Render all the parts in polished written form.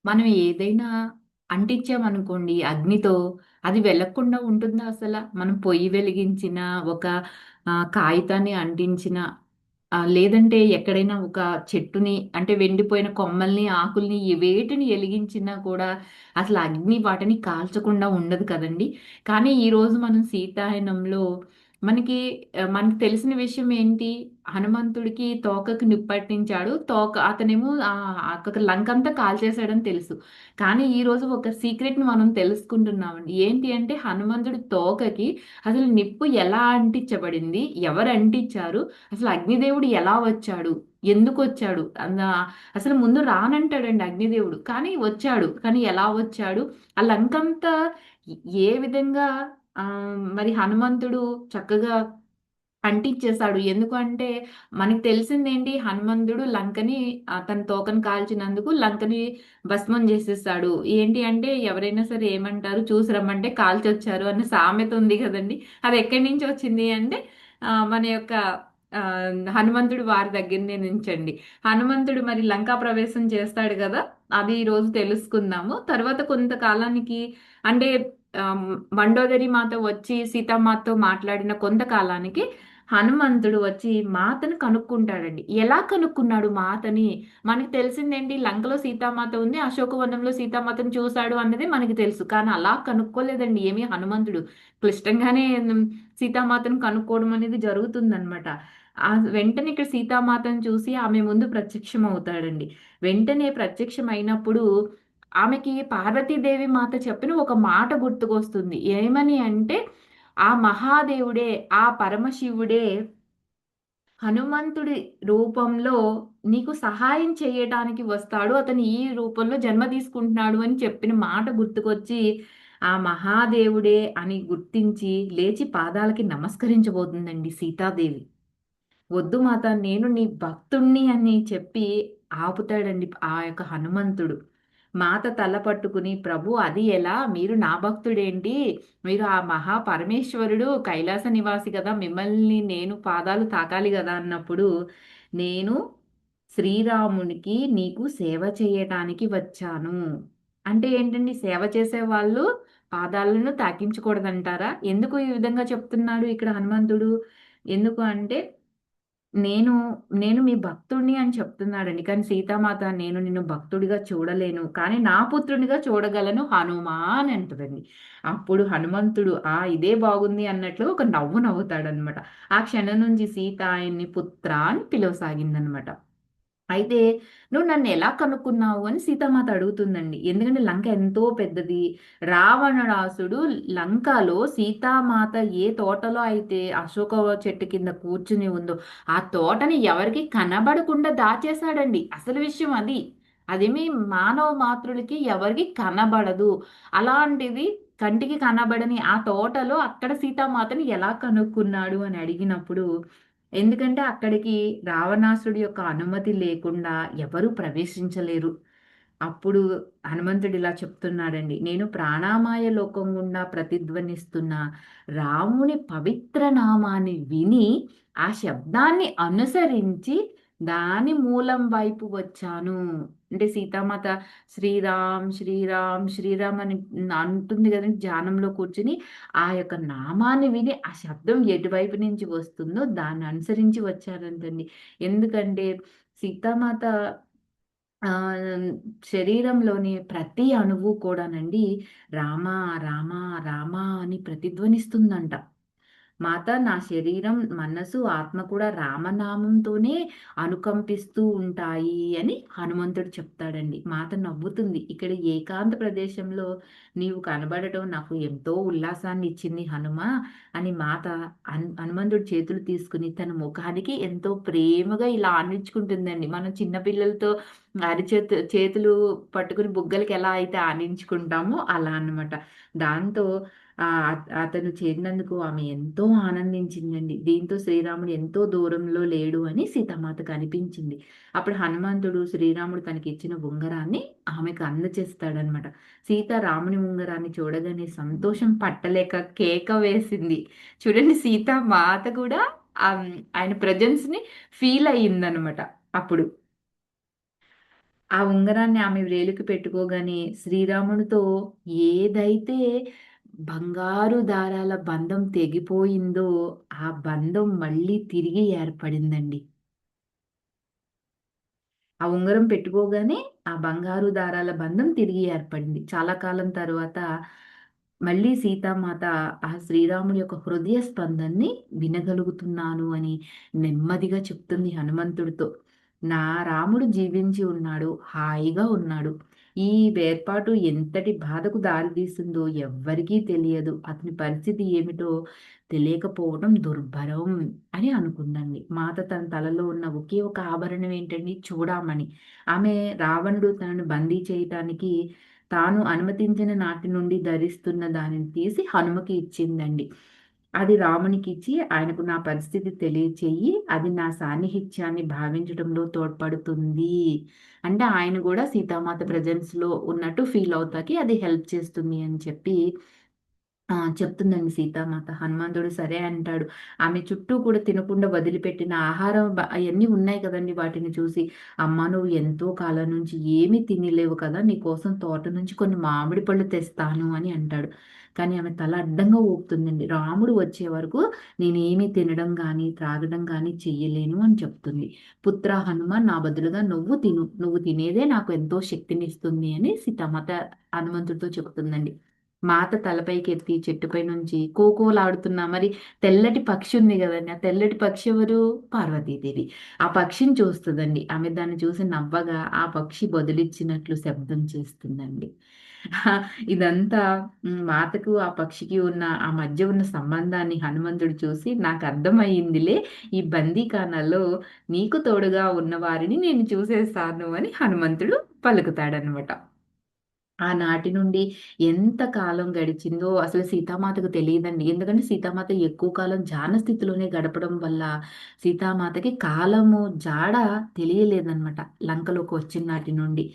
మనం ఏదైనా అంటించామనుకోండి అగ్నితో, అది వెలగకుండా ఉంటుందా అసల? మనం పొయ్యి వెలిగించిన, ఒక కాగితాన్ని అంటించిన, లేదంటే ఎక్కడైనా ఒక చెట్టుని అంటే వెండిపోయిన కొమ్మల్ని, ఆకుల్ని వేటిని ఎలిగించినా కూడా అసలు అగ్ని వాటిని కాల్చకుండా ఉండదు కదండీ! కానీ ఈరోజు మనం సీతాయనంలో మనకి తెలిసిన విషయం ఏంటి? హనుమంతుడికి తోకకి నిప్పట్టించాడు. అతనేమో ఒక లంకంతా కాల్చేశాడని తెలుసు. కానీ ఈరోజు ఒక సీక్రెట్‌ని మనం తెలుసుకుంటున్నామండి. ఏంటి అంటే హనుమంతుడి తోకకి అసలు నిప్పు ఎలా అంటించబడింది? ఎవరు అంటించారు? అసలు అగ్నిదేవుడు ఎలా వచ్చాడు? ఎందుకొచ్చాడు? అసలు ముందు రానంటాడండి అగ్నిదేవుడు. కానీ వచ్చాడు. కానీ ఎలా వచ్చాడు? ఆ లంకంతా ఏ విధంగా మరి హనుమంతుడు చక్కగా అంటించేశాడు. ఎందుకు అంటే, మనకి తెలిసిందేంటి హనుమంతుడు లంకని తన తోకని కాల్చినందుకు లంకని భస్మం చేసేసాడు. ఏంటి అంటే ఎవరైనా సరే ఏమంటారు, చూసి రమ్మంటే కాల్చొచ్చారు అన్న సామెత ఉంది కదండీ! అది ఎక్కడి నుంచి వచ్చింది అంటే మన యొక్క హనుమంతుడు వారి దగ్గరనే నుంచండి. హనుమంతుడు మరి లంకా ప్రవేశం చేస్తాడు కదా! అది ఈరోజు తెలుసుకుందాము. తర్వాత కొంతకాలానికి అంటే మండోదరి మాత వచ్చి సీతామాతతో మాట్లాడిన కొంతకాలానికి హనుమంతుడు వచ్చి మాతను కనుక్కుంటాడండి. ఎలా కనుక్కున్నాడు మాతని? మనకి తెలిసిందేంటి లంకలో సీతామాత ఉంది. అశోకవనంలో సీతామాతను చూసాడు అన్నది మనకి తెలుసు. కానీ అలా కనుక్కోలేదండి ఏమి హనుమంతుడు. క్లిష్టంగానే సీతామాతను కనుక్కోవడం అనేది జరుగుతుందనమాట. వెంటనే ఇక్కడ సీతామాతను చూసి ఆమె ముందు ప్రత్యక్షమవుతాడండి. వెంటనే ప్రత్యక్షమైనప్పుడు ఆమెకి పార్వతీదేవి మాత చెప్పిన ఒక మాట గుర్తుకొస్తుంది. ఏమని అంటే, ఆ మహాదేవుడే, ఆ పరమశివుడే హనుమంతుడి రూపంలో నీకు సహాయం చేయటానికి వస్తాడు. అతను ఈ రూపంలో జన్మ తీసుకుంటున్నాడు అని చెప్పిన మాట గుర్తుకొచ్చి, ఆ మహాదేవుడే అని గుర్తించి లేచి పాదాలకి నమస్కరించబోతుందండి సీతాదేవి. వద్దు మాత నేను నీ భక్తుణ్ణి అని చెప్పి ఆపుతాడండి ఆ యొక్క హనుమంతుడు. మాత తల పట్టుకుని ప్రభు అది ఎలా? మీరు నా భక్తుడేంటి? మీరు ఆ మహా పరమేశ్వరుడు కైలాస నివాసి కదా! మిమ్మల్ని నేను పాదాలు తాకాలి గదా! అన్నప్పుడు నేను శ్రీరామునికి నీకు సేవ చేయటానికి వచ్చాను. అంటే ఏంటండి సేవ చేసేవాళ్ళు పాదాలను తాకించకూడదంటారా? ఎందుకు ఈ విధంగా చెప్తున్నాడు ఇక్కడ హనుమంతుడు? ఎందుకు అంటే నేను, నేను మీ భక్తుడిని అని చెప్తున్నాడండి. కానీ సీతామాత నేను నిన్ను భక్తుడిగా చూడలేను. కానీ నా పుత్రునిగా చూడగలను హనుమా అని అంటదండి. అప్పుడు హనుమంతుడు ఇదే బాగుంది అన్నట్లు ఒక నవ్వు నవ్వుతాడనమాట. ఆ క్షణం నుంచి సీత ఆయన్ని పుత్ర అని పిలవసాగిందనమాట. అయితే "నువ్వు నన్నెలా కనుక్కున్నావు?" అని సీతామాత అడుగుతుందండి. ఎందుకంటే లంక ఎంతో పెద్దది. రావణాసుడు లంకలో సీతామాత ఏ తోటలో అయితే అశోక చెట్టు కింద కూర్చుని ఉందో, ఆ తోటని ఎవరికీ కనబడకుండా దాచేశాడండి. అసలు విషయం అది. అదేమి మానవ మాత్రులకి ఎవరికీ కనబడదు. అలాంటిది కంటికి కనబడని ఆ తోటలో అక్కడ సీతామాతని ఎలా కనుక్కున్నాడు అని అడిగినప్పుడు ఎందుకంటే అక్కడికి రావణాసుడి యొక్క అనుమతి లేకుండా ఎవరు ప్రవేశించలేరు. అప్పుడు హనుమంతుడు ఇలా చెప్తున్నాడండి. నేను ప్రాణామాయ లోకం గుండా ప్రతిధ్వనిస్తున్న రాముని పవిత్ర నామాన్ని విని, ఆ శబ్దాన్ని అనుసరించి దాని మూలం వైపు వచ్చాను. అంటే సీతామాత శ్రీరామ్, శ్రీరామ్, శ్రీరామ్ అని అంటుంది గదండీ ధ్యానంలో కూర్చొని. ఆ యొక్క నామాన్ని విని ఆ శబ్దం ఎటువైపు నుంచి వస్తుందో దాన్ని అనుసరించి వచ్చానంటండి. ఎందుకంటే సీతామాత ఆహ్, శరీరంలోని ప్రతి అణువు కూడానండి రామ, రామ, రామ అని ప్రతిధ్వనిస్తుందంట. మాత నా శరీరం, మనసు, ఆత్మ కూడా రామనామంతోనే అనుకంపిస్తూ ఉంటాయి అని హనుమంతుడు చెప్తాడండి. మాత నవ్వుతుంది. ఇక్కడ ఏకాంత ప్రదేశంలో నీవు కనబడటం నాకు ఎంతో ఉల్లాసాన్ని ఇచ్చింది హనుమ అని మాత హనుమంతుడి చేతులు తీసుకుని తన ముఖానికి ఎంతో ప్రేమగా ఇలా ఆనించుకుంటుందండి. మనం చిన్న పిల్లలతో చేతులు పట్టుకుని బుగ్గలకి ఎలా అయితే ఆనించుకుంటామో అలా అన్నమాట. దాంతో అతను చేరినందుకు ఆమె ఎంతో ఆనందించిందండి. దీంతో శ్రీరాముడు ఎంతో దూరంలో లేడు అని సీతామాతకు అనిపించింది. అప్పుడు హనుమంతుడు శ్రీరాముడు తనకిచ్చిన ఉంగరాన్ని ఆమెకు అందజేస్తాడనమాట. సీత రాముని ఉంగరాన్ని చూడగానే సంతోషం పట్టలేక కేక వేసింది. చూడండి సీతామాత కూడా ఆయన ప్రెజెన్స్‌ని ఫీల్ అయ్యిందనమాట అప్పుడు. ఆ ఉంగరాన్ని ఆమె వ్రేలికి పెట్టుకోగానే శ్రీరామునితో ఏదైతే బంగారు దారాల బంధం తెగిపోయిందో ఆ బంధం మళ్ళీ తిరిగి ఏర్పడిందండి. ఆ ఉంగరం పెట్టుకోగానే ఆ బంగారు దారాల బంధం తిరిగి ఏర్పడింది. చాలా కాలం తరువాత మళ్ళీ సీతామాత ఆ శ్రీరాముడి యొక్క హృదయ స్పందనని వినగలుగుతున్నాను అని నెమ్మదిగా చెప్తుంది హనుమంతుడితో. నా రాముడు జీవించి ఉన్నాడు, హాయిగా ఉన్నాడు. ఈ వేర్పాటు ఎంతటి బాధకు దారితీస్తుందో ఎవ్వరికీ తెలియదు. అతని పరిస్థితి ఏమిటో తెలియకపోవడం దుర్భరం అని అనుకుందండి. మాత తన తలలో ఉన్న ఒకే ఒక ఆభరణం ఏంటండి? చూడామణి. ఆమె రావణుడు తనను బందీ చేయటానికి తాను అనుమతించిన నాటి నుండి ధరిస్తున్న దానిని తీసి హనుమకి ఇచ్చిందండి. అది రామునికిచ్చి ఆయనకు నా పరిస్థితి తెలియచేయి. అది నా సాన్నిహిత్యాన్ని భావించడంలో తోడ్పడుతుంది. అంటే ఆయన గూడా సీతామాత ప్రెజెన్స్‌లో ఉన్నట్టు ఫీల్ అవుతాకి అది హెల్ప్ చేస్తుంది అని చెప్పి చెప్తుందండి సీతామాత. హనుమంతుడు సరే అంటాడు. ఆమె చుట్టూ కూడా తినకుండా వదిలిపెట్టిన ఆహారం అయన్నీ ఉన్నాయి కదండీ! వాటిని చూసి, "అమ్మా నువ్వు ఎంతో కాలం నుంచి ఏమీ తినలేవు కదా! నీకోసం తోట నుంచి కొన్ని మామిడి పళ్ళు తెస్తాను" అని అంటాడు. కానీ ఆమె తల అడ్డంగా ఊపుతుందండి. రాముడు వచ్చే వరకు నేనేమి తినడం గానీ, త్రాగడం గానీ చెయ్యలేను అని చెప్తుంది. "పుత్ర హనుమ నా బదులుగా నువ్వు తిను. నువ్వు తినేదే నాకు ఎంతో శక్తినిస్తుంది" అని సీతామాత హనుమంతుడితో చెప్తుందండి. మాత తలపైకెత్తి చెట్టుపై నుంచి కోకోలాడుతున్న మరి తెల్లటి పక్షి ఉంది గదండీ! ఆ తెల్లటి పక్షి ఎవరు? పార్వతీదేవి. ఆ పక్షిని చూస్తదండి. ఆమె దాన్ని చూసి నవ్వగా ఆ పక్షి బదులిచ్చినట్లు శబ్దం చేస్తుందండి. ఇదంతా మాతకు ఆ పక్షికి ఉన్న ఆ మధ్య ఉన్న సంబంధాన్ని హనుమంతుడు చూసి నాకర్థమయిందిలే ఈ బందీఖానాలో నీకు తోడుగా ఉన్నవారిని నేను చూసేసాను అని హనుమంతుడు పలుకుతాడనమాట. ఆనాటి నుండి ఎంత కాలం గడిచిందో అసలు సీతామాతకు తెలీదండి. ఎందుకంటే సీతామాత ఎక్కువ కాలం ధ్యాన స్థితిలోనే గడపడం వల్ల సీతామాతకి కాలము జాడ తెలియలేదనమాట. లంకలోకి వచ్చిన నాటి నుండి.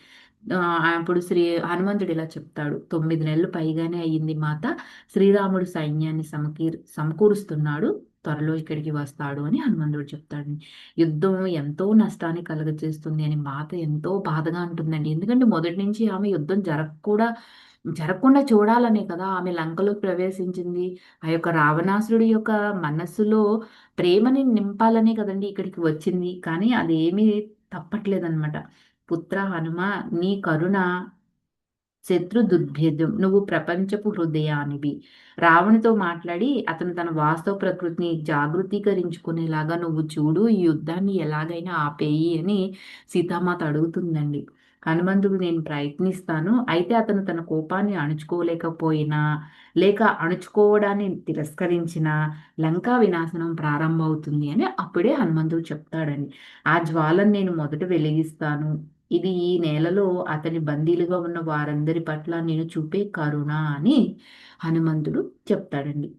అప్పుడు హనుమంతుడు ఇలా చెప్తాడు. 9 నెలలు పైగానే అయ్యింది మాత. శ్రీరాముడు సైన్యాన్ని సమకూరుస్తున్నాడు. త్వరలో ఇక్కడికి వస్తాడు అని హనుమంతుడు చెప్తాడు. యుద్ధం ఎంతో నష్టాన్ని కలుగజేస్తుంది అని మాత ఎంతో బాధగా అంటుందండి. ఎందుకంటే మొదటి నుంచి ఆమె యుద్ధం జరగకుండా చూడాలనే కదా ఆమె లంకలోకి ప్రవేశించింది. ఆ యొక్క రావణాసురుడి యొక్క మనస్సులో ప్రేమని నింపాలనే కదండీ ఇక్కడికి వచ్చింది. కానీ అదేమీ తప్పట్లేదనమాట. పుత్ర హనుమ నీ కరుణ శత్రు దుర్భేద్యం. నువ్వు ప్రపంచపు హృదయానివి. రావణుతో మాట్లాడి అతను తన వాస్తవ ప్రకృతిని జాగృతీకరించుకునేలాగా నువ్వు చూడు. ఈ యుద్ధాన్ని ఎలాగైనా ఆపేయి అని సీతామాత అడుగుతుందండి. హనుమంతుడు నేను ప్రయత్నిస్తాను. అయితే అతను తన కోపాన్ని అణుచుకోలేకపోయినా, లేక అణుచుకోవడాన్ని తిరస్కరించినా లంకా వినాశనం ప్రారంభమవుతుంది అని అప్పుడే హనుమంతుడు చెప్తాడండి. ఆ జ్వాలను నేను మొదట వెలిగిస్తాను. ఇది ఈ నేలలో అతని బందీలుగా ఉన్న వారందరి పట్ల నేను చూపే కరుణ అని హనుమంతుడు చెప్తాడండి.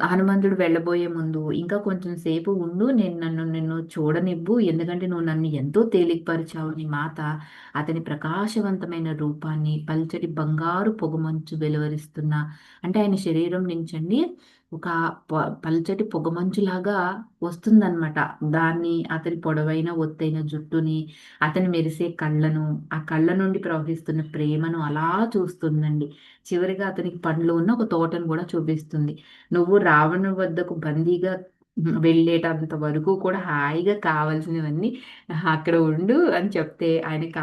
హనుమంతుడు వెళ్ళబోయే ముందు ఇంకా కొంచెం సేపు ఉండు. నిన్ను చూడనివ్వు. ఎందుకంటే నువ్వు నన్ను ఎంతో తేలికపరిచావు నీ మాత. అతని ప్రకాశవంతమైన రూపాన్ని పల్చటి బంగారు పొగమంచు వెలువరిస్తున్న అంటే ఆయన శరీరం నుంచండి ఒక ప పల్చటి పొగమంచులాగా వస్తుందనమాట. దాన్ని అతని పొడవైన ఒత్తైన జుట్టుని, అతని మెరిసే కళ్ళను, ఆ కళ్ళ నుండి ప్రవహిస్తున్న ప్రేమను అలా చూస్తుందండి. చివరిగా అతనికి పండ్లు ఉన్న ఒక తోటను కూడా చూపిస్తుంది. నువ్వు రావణుడి వద్దకు బందీగా వెళ్ళేటంత వరకు కూడా హాయిగా కావాల్సినవన్నీ అక్కడ ఉండు అని చెప్తే ఆయనకి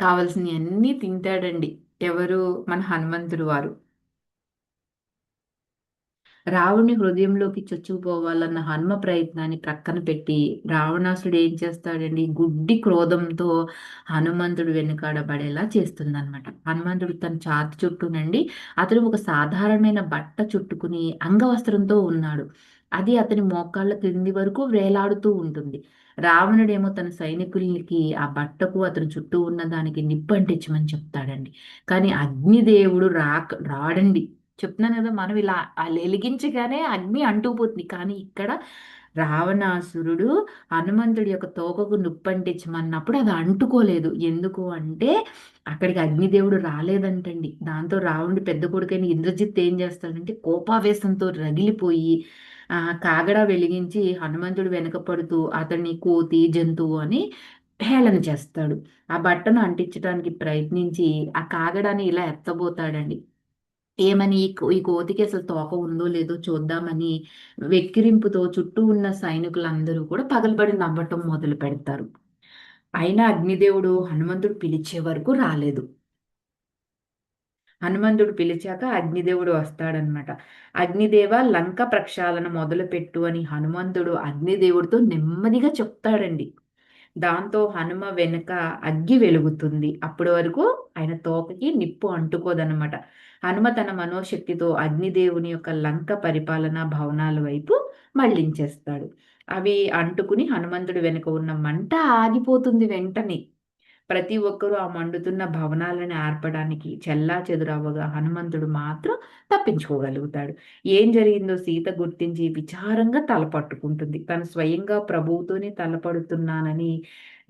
కావాల్సినయన్నీ తింటాడండి. ఎవరు? మన హనుమంతుడు వారు. రావణుని హృదయంలోకి చొచ్చుకుపోవాలన్న హనుమ ప్రయత్నాన్ని ప్రక్కన పెట్టి, రావణాసురుడు ఏం చేస్తాడండి, గుడ్డి క్రోధంతో హనుమంతుడు వెనుకాడబడేలా చేస్తుందనమాట. హనుమంతుడు తన ఛాతీ చుట్టూనండి అతను ఒక సాధారణమైన బట్ట చుట్టుకుని అంగవస్త్రంతో ఉన్నాడు. అది అతని మోకాళ్ళ క్రింది వరకు వేలాడుతూ ఉంటుంది. రావణుడేమో తన సైనికులకి ఆ బట్టకు అతని చుట్టూ ఉన్న దానికి నిప్పు అంటించమని చెప్తాడండి. కానీ అగ్నిదేవుడు రాడండి. చెప్తున్నాను కదా! మనం ఇలా ఎలిగించగానే అగ్ని అంటుకుపోతుంది. కానీ ఇక్కడ రావణాసురుడు హనుమంతుడి యొక్క తోకకు నిప్పంటించమన్నప్పుడు అది అంటుకోలేదు. ఎందుకు అంటే అక్కడికి అగ్నిదేవుడు రాలేదంటండి. దాంతో రావణుడి పెద్ద కొడుకైన ఇంద్రజిత్ ఏం చేస్తాడంటే కోపావేశంతో రగిలిపోయి కాగడ వెలిగించి హనుమంతుడు వెనక పడుతూ అతన్ని కోతి జంతువు అని హేళన చేస్తాడు. ఆ బట్టను అంటించడానికి ప్రయత్నించి ఆ కాగడాని ఇలా ఎత్తబోతాడండి. ఏమని ఈ కోతికి అసలు తోక ఉందో లేదో చూద్దామని వెక్కిరింపుతో చుట్టూ ఉన్న సైనికులందరూ కూడా పగలబడి నవ్వటం మొదలు పెడతారు. అయినా అగ్నిదేవుడు హనుమంతుడు పిలిచే వరకు రాలేదు. హనుమంతుడు పిలిచాక అగ్నిదేవుడు వస్తాడనమాట. అగ్నిదేవ లంక ప్రక్షాళన మొదలుపెట్టు అని హనుమంతుడు అగ్నిదేవుడితో నెమ్మదిగా చెప్తాడండి. దాంతో హనుమ వెనుక అగ్గి వెలుగుతుంది. అప్పటి వరకు ఆయన తోకకి నిప్పు అంటుకోదనమాట. హనుమ తన మనోశక్తితో అగ్నిదేవుని యొక్క లంక పరిపాలన భవనాల వైపు మళ్ళించేస్తాడు. అవి అంటుకుని హనుమంతుడి వెనుక ఉన్న మంట ఆగిపోతుంది వెంటనే. ప్రతి ఒక్కరూ ఆ మండుతున్న భవనాలను ఆర్పడానికి చెల్లాచెదురవ్వగా హనుమంతుడు మాత్రం తప్పించుకోగలుగుతాడు. ఏం జరిగిందో సీత గుర్తించి విచారంగా తలపట్టుకుంటుంది. తను స్వయంగా ప్రభువుతోనే తలపడుతున్నానని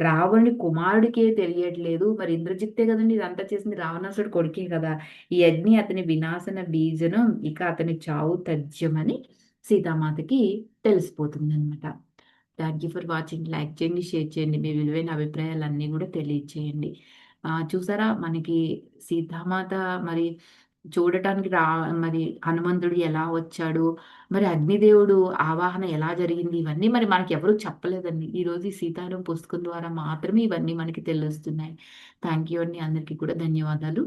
రావణుడి కుమారుడికే తెలియట్లేదు. మరి ఇంద్రజిత్తే కదండి ఇదంతా చేసింది, రావణాసుడు కొడుకే కదా! ఈ అగ్ని అతని వినాశన బీజనం, ఇక అతని చావు తథ్యమని సీతామాతకి తెలిసిపోతుందనమాట. Thank you for watching. Like చేయండి, షేర్ చేయండి. మీ విలువైన అభిప్రాయాలన్నీ కూడా తెలియచేయండి. చూసారా మనకి సీతామాత మరి చూడటానికి మరి హనుమంతుడు ఎలా వచ్చాడు, మరి అగ్నిదేవుడు ఆవాహన ఎలా జరిగింది, ఇవన్నీ మరి మనకి ఎవరు చెప్పలేదండి. ఈరోజు ఈ సీతారాం పుస్తకం ద్వారా మాత్రమే ఇవన్నీ మనకి తెలుస్తున్నాయి. థ్యాంక్ యూ అండి. అందరికీ కూడా ధన్యవాదాలు.